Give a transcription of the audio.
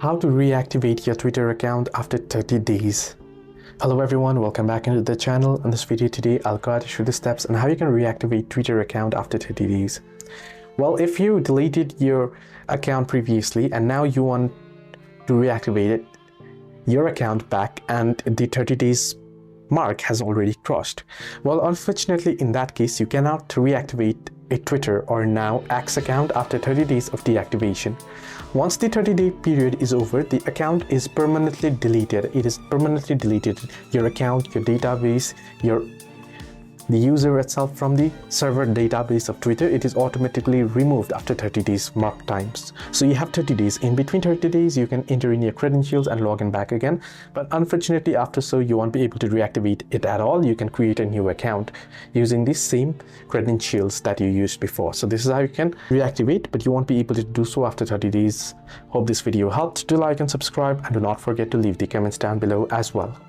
How to reactivate your Twitter account after 30 days. Hello everyone, welcome back into the channel. In this video today, I'll guide you through the steps on how you can reactivate Twitter account after 30 days. Well, if you deleted your account previously and now you want to reactivate it, your account back and the 30 days mark has already crossed. Well, unfortunately, in that case, you cannot reactivate a Twitter or now X account after 30 days of deactivation. Once the 30-day period is over, the account is permanently deleted. It is permanently deleted. Your account, your database, the user itself from the server database of Twitter, it is automatically removed after 30 days mark times. So you have 30 days. In between 30 days, you can enter in your credentials and log in back again. But unfortunately, after so, you won't be able to reactivate it at all. You can create a new account using the same credentials that you used before. So this is how you can reactivate, but you won't be able to do so after 30 days. Hope this video helped. Do like and subscribe, and do not forget to leave the comments down below as well.